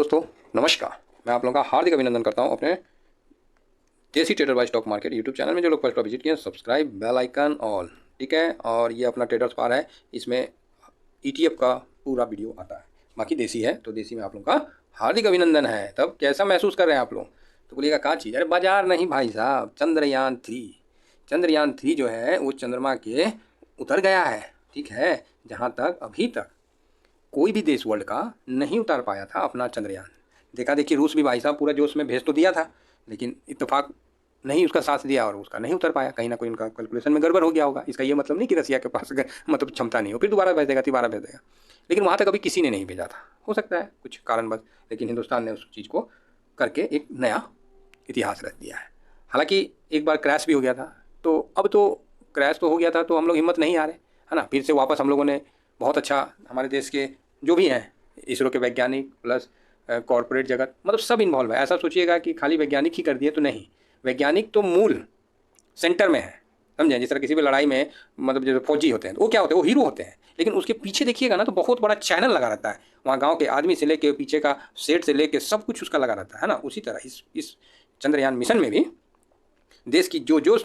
दोस्तों, नमस्कार। मैं आप लोगों का हार्दिक अभिनंदन करता हूं अपने Desi trader by stock market YouTube channel में। जो लोग फर्स्ट बार विजिट किए हैं, सब्सक्राइब, बेल आइकन ऑल, ठीक है। और ये अपना ट्रेडर्स पार है, इसमें ETF का पूरा वीडियो आता है। बाकी देसी है तो देसी में आप लोगों का हार्दिक अभिनंदन है। तब कैसा महसूस कर रहे हैं आप लोग? तो बोलिएगा क्या चीज़? अरे बाजार नहीं भाई साहब, चंद्रयान 3 जो है वो चंद्रमा के उतर गया है, ठीक है। जहाँ तक अभी तक कोई भी देश वर्ल्ड का नहीं उतार पाया था अपना चंद्रयान। देखा देखी रूस भी भाई साहब पूरा जोश में भेज तो दिया था, लेकिन इत्तेफाक नहीं उसका साथ दिया और उसका नहीं उतर पाया। कहीं ना कोई उनका कैलकुलेशन में गड़बड़ हो गया होगा। इसका ये मतलब नहीं कि रसिया के पास मतलब क्षमता नहीं हो, फिर दोबारा भेज देगा, तिबारा भेज देगा। लेकिन वहाँ तक अभी किसी ने नहीं भेजा था, हो सकता है कुछ कारणवश, लेकिन हिंदुस्तान ने उस चीज़ को करके एक नया इतिहास रच दिया है। हालांकि एक बार क्रैश भी हो गया था, तो अब तो क्रैश तो हो गया था तो हम लोग हिम्मत नहीं हारे, है ना। फिर से वापस हम लोगों ने बहुत अच्छा, हमारे देश के जो भी हैं, इसरो के वैज्ञानिक प्लस कॉरपोरेट जगत, मतलब सब इन्वॉल्व है। ऐसा सोचिएगा कि खाली वैज्ञानिक ही कर दिए, तो नहीं। वैज्ञानिक तो मूल सेंटर में है, समझें। जिस तरह किसी भी लड़ाई में मतलब जो फौजी होते हैं तो वो क्या होते हैं, वो हीरो होते हैं, लेकिन उसके पीछे देखिएगा ना तो बहुत बड़ा चैनल लगा रहता है। वहाँ गांव के आदमी से लेके पीछे का सेट से लेके सब कुछ उसका लगा रहता है ना। उसी तरह इस चंद्रयान मिशन में भी देश की जो जो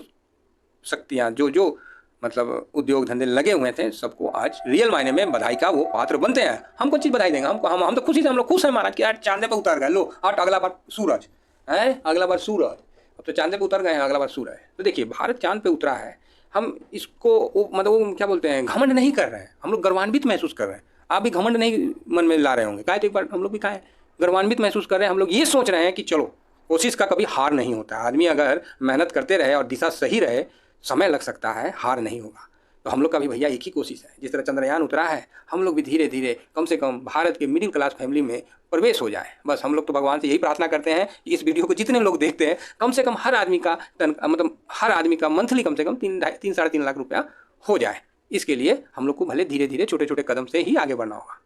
शक्तियाँ, जो जो मतलब उद्योग धंधे लगे हुए थे, सबको आज रियल मायने में बधाई का वो पात्र बनते हैं। हम कौन चीज़ बधाई देंगे? हम तो खुशी से, हम लोग खुश हैं महाराज कि यार चांदे पे उतर गए। लो आज अगला बार सूरज है, अगला बार सूरज। अब तो चांदे पे उतर गए हैं, अगला बार सूरज। तो देखिए भारत चांद पे उतरा है, हम इसको मतलब वो क्या बोलते हैं, घमंड नहीं कर रहे हैं, हम लोग गर्वान्वित महसूस कर रहे हैं। आप भी घमंड नहीं मन में ला रहे होंगे, काहे तो एक बार हम लोग भी काहे गर्वान्वित महसूस कर रहे हैं। हम लोग ये सोच रहे हैं कि चलो, कोशिश का कभी हार नहीं होता। आदमी अगर मेहनत करते रहे और दिशा सही रहे, समय लग सकता है, हार नहीं होगा। तो हम लोग का भी भैया एक ही कोशिश है, जिस तरह चंद्रयान उतरा है, हम लोग भी धीरे धीरे कम से कम भारत के मिडिल क्लास फैमिली में प्रवेश हो जाए। बस हम लोग तो भगवान से यही प्रार्थना करते हैं कि इस वीडियो को जितने लोग देखते हैं, कम से कम हर आदमी का मतलब हर आदमी का मंथली कम से कम 3-3.5 लाख रुपया हो जाए। इसके लिए हम लोग को भले धीरे धीरे छोटे छोटे कदम से ही आगे बढ़ना होगा,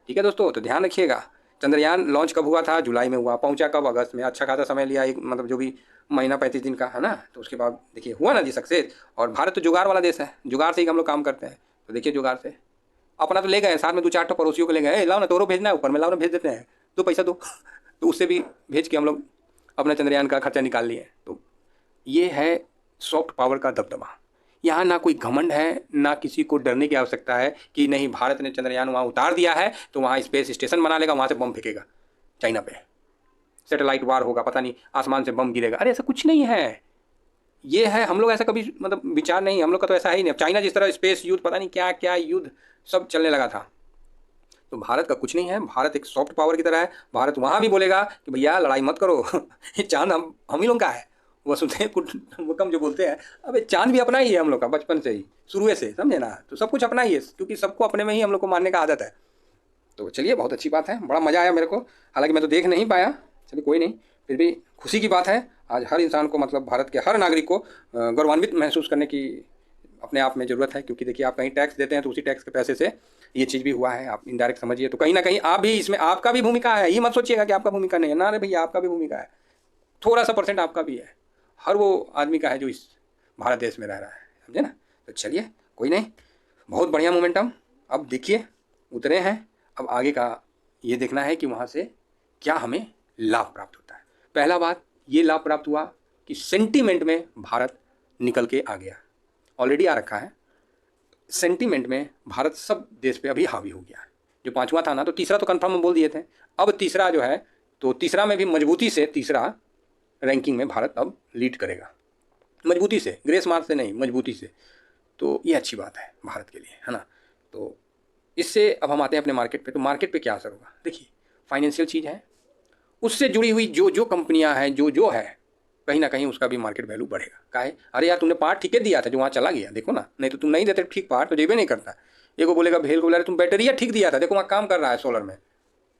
ठीक है दोस्तों। तो ध्यान रखिएगा। चंद्रयान लॉन्च कब हुआ था? जुलाई में हुआ। पहुंचा कब? अगस्त में। अच्छा खासा समय लिया, एक मतलब जो भी महीना 35 दिन का, है ना। तो उसके बाद देखिए हुआ ना जी सक्सेस। और भारत तो जुगाड़ वाला देश है, जुगाड़ से ही हम लोग काम करते हैं। तो देखिए जुगाड़ से अपना तो ले गए, साथ में 2-4 पड़ोसियों को ले गए, लाओ ना तोरो भेजना है, ऊपर में लाओ ना भेज देते हैं, दो पैसा दो तो उससे भी भेज के हम लोग अपना चंद्रयान का खर्चा निकाल लिए। तो ये है सॉफ्ट पावर का दबदबा। यहाँ ना कोई घमंड है, ना किसी को डरने की आवश्यकता है कि नहीं भारत ने चंद्रयान वहाँ उतार दिया है तो वहाँ स्पेस स्टेशन बना लेगा, वहाँ से बम फेंकेगा चाइना पे, सैटेलाइट वार होगा, पता नहीं आसमान से बम गिरेगा। अरे ऐसा कुछ नहीं है। ये है, हम लोग ऐसा कभी मतलब विचार नहीं, हम लोग का तो ऐसा है ही नहीं। चाइना जिस तरह स्पेस युद्ध, पता नहीं क्या क्या युद्ध सब चलने लगा था, तो भारत का कुछ नहीं है। भारत एक सॉफ्ट पावर की तरह है। भारत वहाँ भी बोलेगा कि भैया लड़ाई मत करो ये चांद हम ही लोग का है। वसुधैव कुटुंबकम जो बोलते हैं, अब चांद भी अपना ही है हम लोग का, बचपन से ही, शुरू से, समझे ना। तो सब कुछ अपना ही है, क्योंकि सबको अपने में ही हम लोग को मानने का आदत है। तो चलिए, बहुत अच्छी बात है, बड़ा मज़ा आया मेरे को। हालांकि मैं तो देख नहीं पाया, चलिए कोई नहीं, फिर भी खुशी की बात है। आज हर इंसान को, मतलब भारत के हर नागरिक को गौरवान्वित महसूस करने की अपने आप में ज़रूरत है। क्योंकि देखिए आप कहीं टैक्स देते हैं तो उसी टैक्स के पैसे से ये चीज़ भी हुआ है, आप इनडायरेक्ट समझिए। तो कहीं ना कहीं आप भी इसमें, आपका भी भूमिका है। ये मत सोचिएगा कि आपका भूमिका नहीं है, ना रे भैया, आपका भी भूमिका है। थोड़ा सा % आपका भी है, हर वो आदमी का है जो इस भारत देश में रह रहा है, समझे ना। तो चलिए कोई नहीं, बहुत बढ़िया मोमेंटम। अब देखिए उतरे हैं, अब आगे का ये देखना है कि वहाँ से क्या हमें लाभ प्राप्त होता है। पहला बात ये लाभ प्राप्त हुआ कि सेंटीमेंट में भारत निकल के आ गया, ऑलरेडी आ रखा है। सेंटीमेंट में भारत सब देश पे अभी हावी हो गया है। जो 5वां था ना, तो तीसरा तो कंफर्म बोल दिए थे, अब तीसरा जो है, तो तीसरा में भी मजबूती से, तीसरा रैंकिंग में भारत अब लीड करेगा, मजबूती से, ग्रेस मार्क से नहीं, मजबूती से। तो ये अच्छी बात है भारत के लिए, है ना। तो इससे अब हम आते हैं अपने मार्केट पे। तो मार्केट पे क्या असर होगा? देखिए फाइनेंशियल चीज़ है, उससे जुड़ी हुई जो जो कंपनियां हैं, जो जो है, कहीं ना कहीं उसका भी मार्केट वैल्यू बढ़ेगा। काहे? अरे यार तुमने पार्ट ठीक दिया था जो वहाँ चला गया, देखो ना, नहीं तो तुम नहीं देते ठीक पार्ट तो जेबे नहीं करता। ये को बोलेगा, भेल को बोला तुम बैटरिया ठीक दिया था, देखो वहाँ काम कर रहा है सोलर में,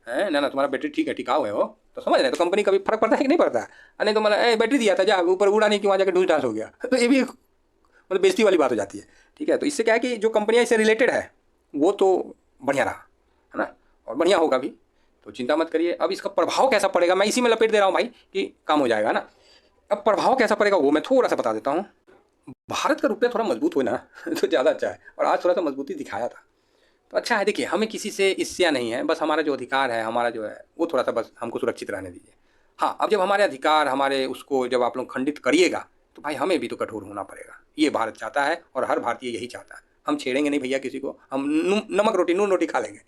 है ना, तुम्हारा बैटरी ठीक है, टिकाऊ है वो, तो समझ रहे। तो कंपनी का भी फर्क पड़ता है कि नहीं पड़ता है? नहीं तो मतलब बैटरी दिया था, जा ऊपर उड़ा नहीं कि वहाँ जाकर ढूंढ टास हो गया तो ये भी मतलब बेइज्जती वाली बात हो जाती है, ठीक है। तो इससे क्या है कि जो कंपनियाँ इससे रिलेटेड है वो तो बढ़िया रहा, है ना, और बढ़िया होगा भी, तो चिंता मत करिए। अब इसका प्रभाव कैसा पड़ेगा, मैं इसी में लपेट दे रहा हूँ भाई कि काम हो जाएगा ना। अब प्रभाव कैसा पड़ेगा वो मैं थोड़ा सा बता देता हूँ। भारत का रुपया थोड़ा मजबूत हो ना तो ज़्यादा अच्छा है, और आज थोड़ा सा मजबूती दिखाया था। तो अच्छा है, देखिए हमें किसी से ईर्ष्या नहीं है, बस हमारा जो अधिकार है, हमारा जो है वो थोड़ा सा बस हमको सुरक्षित रहने दीजिए। हाँ, अब जब हमारे अधिकार हमारे उसको जब आप लोग खंडित करिएगा तो भाई हमें भी तो कठोर होना पड़ेगा। ये भारत चाहता है और हर भारतीय यही चाहता है। हम छेड़ेंगे नहीं भैया किसी को, हम नमक रोटी नून रोटी खा लेंगे,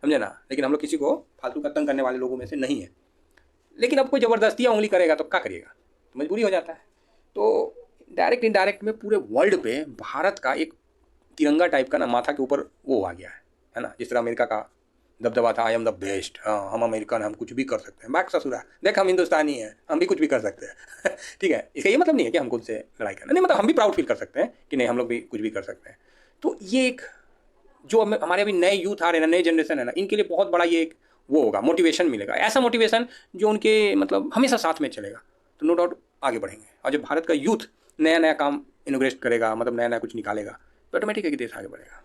समझे ना, लेकिन हम लोग किसी को फालतू का तंग करने वाले लोगों में से नहीं है। लेकिन अब कोई ज़बरदस्तियाँ उंगली करेगा तो क्या करिएगा, तो मजबूरी हो जाता है। तो डायरेक्ट इनडायरेक्ट में पूरे वर्ल्ड पे भारत का एक तिरंगा टाइप का ना माथा के ऊपर वो आ गया है ना, जिस तरह अमेरिका का दबदबा था, आई एम द बेस्ट, हाँ हम अमेरिकन, हम कुछ भी कर सकते हैं, बैक ससुरा देख हम हिंदुस्तानी हैं, हम भी कुछ भी कर सकते हैं ठीक है, इसका ये मतलब नहीं है कि हम खुद से लड़ाई करना नहीं, मतलब हम भी प्राउड फील कर सकते हैं कि नहीं हम लोग भी कुछ भी कर सकते हैं। तो ये एक जो हमारे अभी नए यूथ आ रहे हैं ना, नए जनरेशन है ना, इनके लिए बहुत बड़ा ये एक वो होगा, मोटिवेशन मिलेगा, ऐसा मोटिवेशन जो उनके मतलब हमेशा साथ में चलेगा, तो नो डाउट आगे बढ़ेंगे। और जब भारत का यूथ नया नया काम इनोग्रेट करेगा, मतलब नया नया कुछ निकालेगा, तो ऑटोमेटिक है कि देश आगे बढ़ेगा।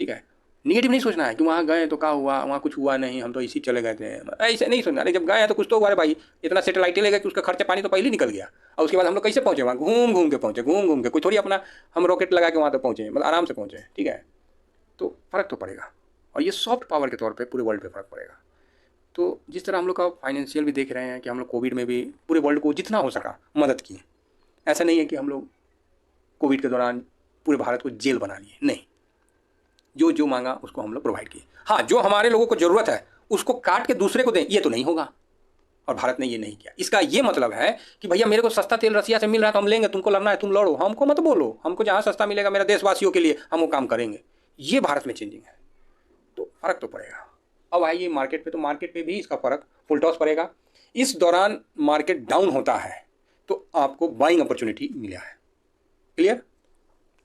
ठीक है, निगेटिव नहीं सोचना है कि वहाँ गए तो क्या हुआ, वहाँ कुछ हुआ नहीं, हम तो इसी चले गए थे, ऐसे नहीं सोचना। अरे जब गए हैं तो कुछ तो हुआ है भाई, इतना सेटेलाइट लेगा कि उसका खर्चा पानी तो पहले ही निकल गया, और उसके बाद हम लोग कैसे पहुँचे वहाँ, घूम घूम के पहुँचे, घूम घूम के, कोई थोड़ी अपना हम रॉकेट लगा के वहाँ तक पहुँचे, मतलब आराम से पहुँचे। ठीक है, तो फ़र्क तो पड़ेगा, और ये सॉफ्ट पावर के तौर पे पूरे वर्ल्ड पे फ़र्क पड़ेगा। तो जिस तरह हम लोग का फाइनेंशियल भी देख रहे हैं कि हम लोग कोविड में भी पूरे वर्ल्ड को जितना हो सका मदद की, ऐसा नहीं है कि हम लोग कोविड के दौरान पूरे भारत को जेल बना लिए, नहीं, जो जो मांगा उसको हम लोग प्रोवाइड किए। हाँ, जो हमारे लोगों को ज़रूरत है उसको काट के दूसरे को दें, ये तो नहीं होगा, और भारत ने ये नहीं किया। इसका ये मतलब है कि भैया मेरे को सस्ता तेल रसिया से मिल रहा है तो हम लेंगे, तुमको लड़ना है तुम लड़ो, हमको मत बोलो, हमको जहाँ सस्ता मिलेगा मेरा देशवासियों के लिए हम वो काम करेंगे। ये भारत में चेंजिंग है, तो फ़र्क तो पड़ेगा। अब आइए मार्केट पे, तो मार्केट पे भी इसका फ़र्क फुल टॉस पड़ेगा। इस दौरान मार्केट डाउन होता है तो आपको बाइंग अपॉर्चुनिटी मिला है, क्लियर।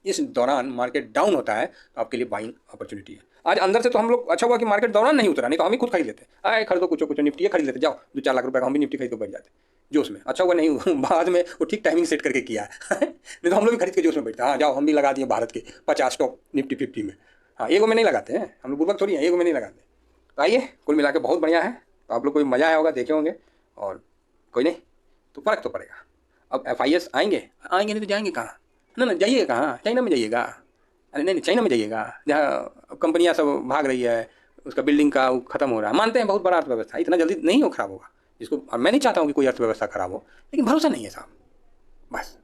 इस दौरान मार्केट डाउन होता है तो आपके लिए बाइंग अपॉर्चुनिटी है। आज अंदर से तो हम लोग अच्छा हुआ कि मार्केट दौरान नहीं उतरा, नहीं तो हम ही खुद खरीद लेते, आए खरीदो कुछ कुछ निफ्टी खरीद लेते, जाओ 2-4 लाख रुपए का हम भी निफ्टी खरीद के बैठ जाते जोश में। अच्छा हुआ नहीं बाद में वो ठीक टाइमिंग सेट करके किया है नहीं तो हम लोग भी खरीद के जोश में बैठते, हाँ जाओ हम भी लगा दिए भारत के 50 स्टॉक निफ्टी 50 में। हाँ, एगो में नहीं लगाते हैं हम लोग, बुर्बक थोड़ी है, एगो में नहीं लगाते। तो आइए, कुल मिला के बहुत बढ़िया है, तो आप लोग को भी मज़ा आया होगा, देखे होंगे, और कोई नहीं तो फ़र्क तो पड़ेगा। अब FIS आएंगे आएंगे, नहीं तो जाएंगे कहाँ, ना जाइएगा कहाँ, चाइना में जाइएगा, अरे नहीं चाइना में जाइएगा जहाँ कंपनियाँ सब भाग रही है, उसका बिल्डिंग का वो खत्म हो रहा है। मानते हैं बहुत बड़ा अर्थव्यवस्था, इतना जल्दी नहीं हो खराब होगा जिसको, और मैं नहीं चाहता हूँ कि कोई अर्थव्यवस्था खराब हो, लेकिन भरोसा नहीं है साहब, बस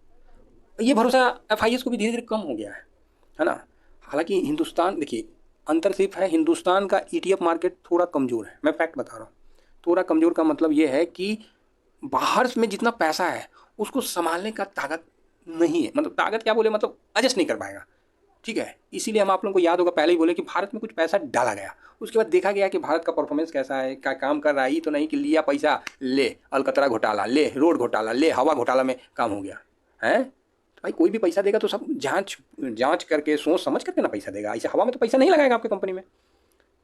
ये भरोसा FIS को भी धीरे धीरे कम हो गया है ना। हालांकि हिंदुस्तान, देखिए अंतर सिर्फ है, हिंदुस्तान का ETF मार्केट थोड़ा कमज़ोर है, मैं फैक्ट बता रहा हूँ। थोड़ा कमज़ोर का मतलब ये है कि बाहर में जितना पैसा है उसको संभालने का ताकत नहीं है, मतलब ताकत क्या बोले, मतलब एडजस्ट नहीं कर पाएगा। ठीक है, इसीलिए हम आप लोगों को याद होगा पहले ही बोले कि भारत में कुछ पैसा डाला गया, उसके बाद देखा गया कि भारत का परफॉर्मेंस कैसा है, क्या काम कर रहा है। ये तो नहीं कि लिया पैसा ले अलकतरा घोटाला, ले रोड घोटाला, ले हवा घोटाला में काम हो गया है। तो भाई कोई भी पैसा देगा तो सब जांच करके सोच समझ करके ना पैसा देगा, ऐसे हवा में तो पैसा नहीं लगाएगा आपकी कंपनी में।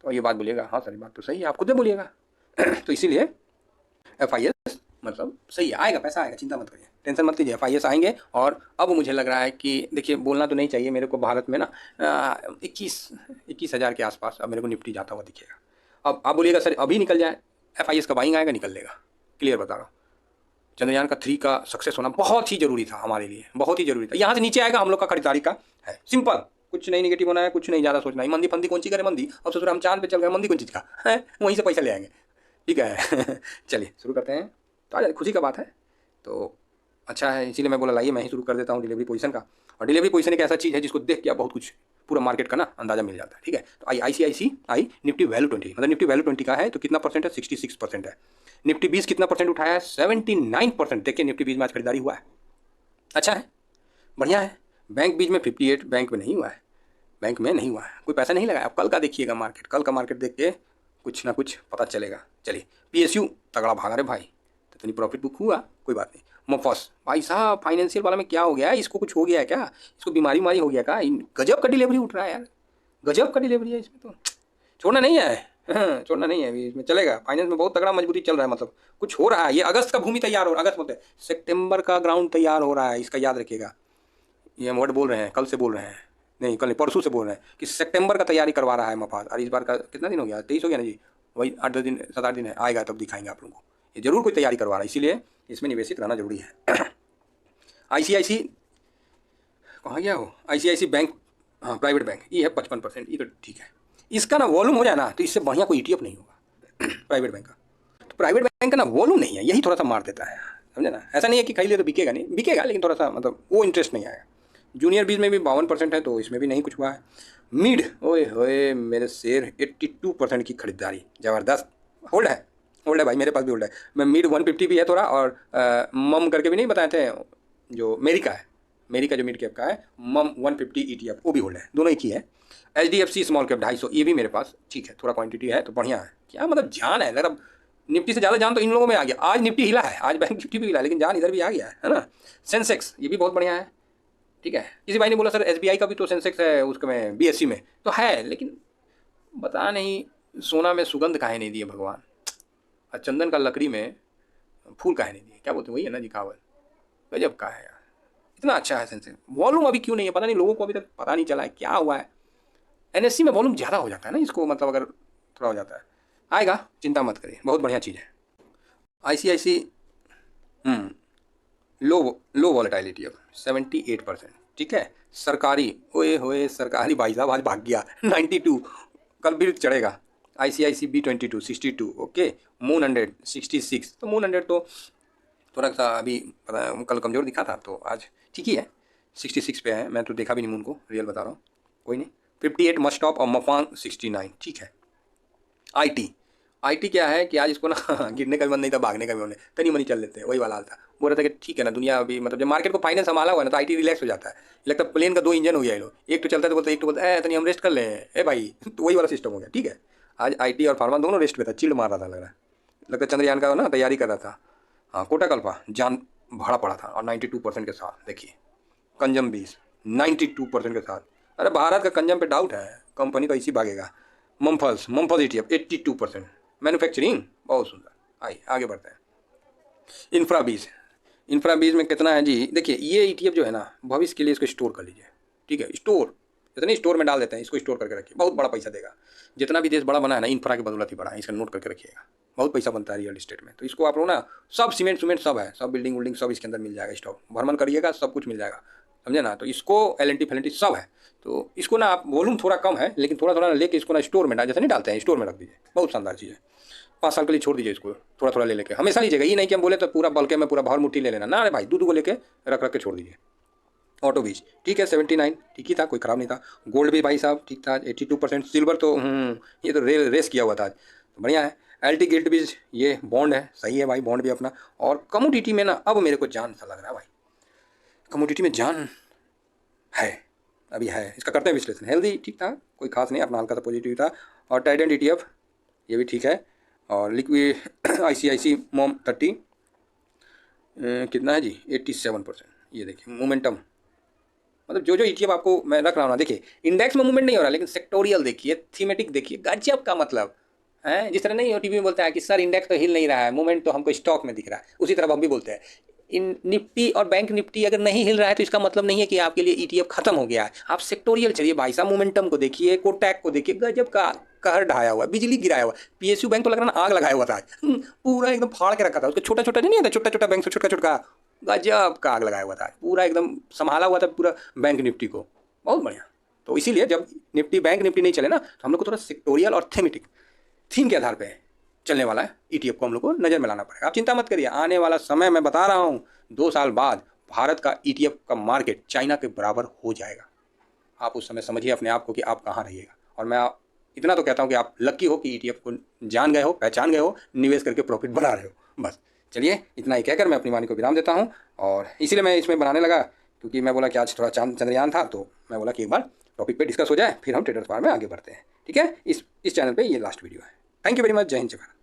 तो ये बात बोलिएगा, हाँ सर ये बात तो सही है, आप खुद ही बोलिएगा तो इसीलिए FIS मतलब सही है, आएगा पैसा आएगा, चिंता मत करिए, टेंशन मत लीजिए, FIS आएंगे। और अब मुझे लग रहा है कि देखिए बोलना तो नहीं चाहिए मेरे को, भारत में ना 21 हज़ार के आसपास अब मेरे को निफ्टी जाता हुआ दिखेगा। अब आप बोलिएगा सर अभी निकल जाए, FIS कब आएगा, निकल लेगा, क्लियर बता रहा हूँ। चंद्रयान का 3 का सक्सेस होना बहुत ही ज़रूरी था हमारे लिए, बहुत ही ज़रूरी था। यहाँ से नीचे आएगा हम लोग का खरीदारी का है, सिंपल, कुछ नहीं निगेटिव होना है, कुछ नहीं ज़्यादा सोचना है, मंदी फंदी कौन सी करे मंदी, अब ससुर हम चांद पे चल गए, मंदी कौन चीज़ का है, वहीं से पैसा ले आएंगे। ठीक है चलिए शुरू करते हैं। तो आज खुशी का बात है, तो अच्छा है, इसीलिए मैं बोला लाइए मैं ही शुरू कर देता हूँ डिलीवरी पोजीशन का। और डिलीवरी पोजीशन एक ऐसा चीज़ है जिसको देख के आप बहुत कुछ पूरा मार्केट का ना अंदाजा मिल जाता है। ठीक है, तो ICICI निफ्टी वैल्यू 20, मतलब निफ्टी वैल्यू 20 का है तो कितना परसेंट है, 66% है। निफ्टी 20 कितना परसेंट उठाया है, 79%। देखिए निफ्टी 20 में आज खरीदारी हुआ है, अच्छा है, बढ़िया है। बैंक बीच में 58, बैंक में नहीं हुआ है, बैंक में नहीं हुआ है, कोई पैसा नहीं लगाया। अब कल का देखिएगा मार्केट, कल का मार्केट देख के कुछ ना कुछ पता चलेगा। चलिए PSU तगड़ा भागा रे भाई, तो इतनी प्रॉफिट बुक हुआ, कोई बात नहीं। मफस भाई साहब फाइनेंशियल वाला में क्या हो गया है, इसको कुछ हो गया है क्या, इसको बीमारी हो गया क्या, गजब का डिलीवरी उठ रहा है यार, गजब का डिलीवरी है इसमें, तो छोड़ना नहीं है छोड़ना नहीं है अभी, इसमें चलेगा। फाइनेंस में बहुत तगड़ा मजबूती चल रहा है, मतलब कुछ हो रहा है। ये अगस्त का भूमि तैयार हो रहा है, अगस्त बोलते हैं, सितंबर का ग्राउंड तैयार हो रहा है, इसका याद रखिएगा। ये हम वर्ड बोल रहे हैं, कल से बोल रहे हैं, नहीं कल नहीं परसों से बोल रहे हैं कि सितंबर का तैयारी करवा रहा है मफाद। और इस बार का कितना दिन हो गया, 23 हो गया ना जी, वही 8-10 दिन 7-8 दिन है, आएगा तब दिखाएंगे आप लोगों को। ये जरूर कोई तैयारी करवा रहा है, इसीलिए इसमें निवेशित रहना जरूरी है। ICICI कहाँ गया हो, ICICI बैंक, हाँ प्राइवेट बैंक, ये है 55%, ये तो ठीक है। इसका ना वॉल्यूम हो जाए ना तो इससे बढ़िया कोई ETF नहीं होगा प्राइवेट बैंक का। तो प्राइवेट बैंक का ना वॉल्यूम नहीं है, यही थोड़ा सा मार देता है, समझे ना। ऐसा नहीं है कि खरीद लिया तो बिकेगा नहीं, बिकेगा, लेकिन थोड़ा सा मतलब वो इंटरेस्ट नहीं आएगा। जूनियर बीज में भी 52% है, तो इसमें भी नहीं कुछ हुआ है। मिड, ओए होए मेरे शेर 82% की खरीदारी, ज़बरदस्त। होल्ड है भाई, मेरे पास भी होल्ड है। मैं मिड 150 भी है थोड़ा, और मम करके भी नहीं बताए थे, जो मेरिका है, मेरिका जो मिड कैप का है, मम 150 ETF वो भी होल्ड है, दोनों एक ही है। HDFC स्मॉल कैप 250, ये भी मेरे पास ठीक है, थोड़ा क्वांटिटी है तो बढ़िया है। क्या मतलब जान है, मतलब निफ्टी से ज़्यादा जान तो इन लोगों में आ गया। आज निफ्टी हिला है, आज बैंक निफ्टी भी हिला है, लेकिन जान इधर भी आ गया है ना। सेंसेक्स ये भी बहुत बढ़िया है, ठीक है। किसी भाई ने बोला सर SBI का भी तो सेंसेक्स है उसका में BSE में, तो है, लेकिन बता नहीं सोना में सुगंध काहे नहीं दिए भगवान, और चंदन का लकड़ी में फूल काहे नहीं दिए, क्या बोलते हैं, वही है ना जी कहावत। गजब का है यार, इतना अच्छा है सेंसेक्स। वॉल्यूम अभी क्यों नहीं है पता नहीं, लोगों को अभी तक पता नहीं चला है क्या हुआ है। NSE में वॉल्यूम ज़्यादा हो जाता है ना, इसको मतलब अगर थोड़ा हो जाता है, आएगा, चिंता मत करिए, बहुत बढ़िया चीज़ है। ICIC लो वॉलेटाइलिटी अब 78%, ठीक है। सरकारी, ओए होए सरकारी भाई साहब आज भाग गया 92, कल भी चढ़ेगा। ICIC B22 62, okay. मून 100 66, तो मून 100 तो थोड़ा सा अभी पता है, कल कमज़ोर दिखा था, तो आज ठीक ही है, 66 पे है। मैं तो देखा भी नहीं मून को, रियल बता रहा हूँ, कोई नहीं। 58 मस्ट ऑफ और मफांग 69, ठीक है। IT क्या है कि आज इसको ना गिरने का भी मन नहीं था, भागने का भी मन नहीं, तनी मनी चल लेते हैं, वही वाला हाल था। बोल रहा था कि ठीक है ना, दुनिया अभी मतलब जब मार्केट को फाइनेंस संभाला हुआ है ना, तो IT रिलैक्स हो जाता है। लगता है प्लेन का 2 इंजन हो गया, ये लोग, एक तो चलता है तो बोलते, एक तो बोलता है तनी हम रेस्ट कर लें, ए भाई तो वही वाला सिस्टम हो गया, ठीक है। आज IT और फार्मा दोनों रेस्ट पे था, चिल्ड मार रहा था, लग रहा है, लगता है चंद्रयान का ना तैयारी कर रहा था। हाँ, कोटा कल्पा जान भाड़ा पड़ा था, और 92% के साथ देखिए। कंजम 20 92% के साथ। अरे भारत का कंजम पे डाउट है, कंपनी तो इसी भागेगा। मम्फल्स ETF 82%। मैन्युफैक्चरिंग बहुत सुंदर, आइए आगे बढ़ते हैं। इंफ्रा बीज में कितना है जी, देखिए ये ETF जो है ना, भविष्य के लिए इसको स्टोर कर लीजिए, ठीक है। स्टोर इतने स्टोर में डाल देते हैं, इसको स्टोर करके रखिए, बहुत बड़ा पैसा देगा। जितना भी देश बड़ा बना है ना, इंफ्रा की बदौलत ही बड़ा है, इसका नोट करके रखिएगा, बहुत पैसा बनता है रियल इस्टेट में। तो इसको आप लोग ना, सब सीमेंट सब है, सब बिल्डिंग विल्डिंग सब इसके अंदर मिल जाएगा, स्टॉक भ्रमण करिएगा सब कुछ मिल जाएगा, समझे ना। तो इसको LNT फैलेंटी सब है, तो इसको ना आप, वॉल्यूम थोड़ा कम है, लेकिन थोड़ा थोड़ा लेके इसको ना स्टोर में डाल, जैसे नहीं डालते हैं, स्टोर में रख दीजिए, बहुत शानदार चीज़ है। 5 साल के लिए छोड़ दीजिए इसको, थोड़ा थोड़ा ले लेके, हमेशा लीजिएगा, ये नहीं कि हम बोले तो पूरा बल्कि में पूरा भर मुट्ठी ले लेना, ना अरे भाई, दूध को लेके रख रख के छोड़ दीजिए। ऑटो बीज ठीक है 79, ठीक ही था, कोई ख़राब नहीं था। गोल्ड भी भाई साहब ठीक था 82%। सिल्वर तो ये तो रेस किया हुआ था आज, तो बढ़िया है। LT गिल्ट बीज ये बॉन्ड है, सही है भाई, बॉन्ड भी अपना। और कमोडिटी में ना अब मेरे को जान सा लग रहा है भाई, कमोडिटी में जान है, अभी है, इसका करते हैं विश्लेषण। हेल्दी ठीक था, कोई खास नहीं, अपना हल्का सा पॉजिटिव था। और टाइडेंट ETF ये भी ठीक है। और लिक्विड ICIC मोम 30 कितना है जी 87%। ये देखिए मोमेंटम, मतलब जो ETF आपको मैं रख रहा हूँ ना, देखिए इंडेक्स में मूवमेंट नहीं हो रहा, लेकिन सेक्टोरियल देखिए, थीमेटिक देखिए, गजब का मतलब है। जिस तरह नहीं OTP में बोलता है कि सर इंडेक्स तो हिल नहीं रहा है, मूवमेंट तो हमको स्टॉक में दिख रहा है, उसी तरह हम भी बोलते हैं इन निफ्टी और बैंक निफ्टी अगर नहीं हिल रहा है तो इसका मतलब नहीं है कि आपके लिए ETF खत्म हो गया है। आप सेक्टोरियल चलिए भाई साहब, मोमेंटम को देखिए, कोटैक को देखिए, गजब का कहर ढाया हुआ, बिजली गिराया हुआ। PSU बैंक तो लग रहा ना आग लगाया हुआ था, पूरा एकदम फाड़ के रखा था, उसका छोटा छोटा नहीं आता, छोटा छोटा बैंक से छोटा छोटा, गजब का आग लगाया हुआ था, पूरा एकदम संभाला हुआ था पूरा बैंक निफ्टी को, बहुत बढ़िया। तो इसीलिए जब निफ्टी बैंक निफ्टी नहीं चले ना, तो हम लोग को थोड़ा सेक्टोरियल और थीमेटिक थीम के आधार पे चलने वाला है ETF को हम लोग को नज़र में लाना पड़ेगा। आप चिंता मत करिए, आने वाला समय मैं बता रहा हूँ 2 साल बाद भारत का ETF का मार्केट चाइना के बराबर हो जाएगा। आप उस समय समझिए अपने आप को कि आप कहाँ रहिएगा। और मैं इतना तो कहता हूँ कि आप लकी हो कि ETF को जान गए हो, पहचान गए हो, निवेश करके प्रॉफिट बना रहे हो। बस चलिए इतना ही कहकर मैं अपनी वाणी को विराम देता हूँ। और इसीलिए मैं इसमें बनाने लगा, क्योंकि मैं बोला कि आज थोड़ा चंद्रयान था, तो मैं बोला कि एक बार टॉपिक पे डिस्कस हो जाए, फिर हम ट्रेडर्स फार्म में आगे बढ़ते हैं। ठीक है, इस चैनल पे ये लास्ट वीडियो है। थैंक यू वेरी मच, जय हिंद जय भारत।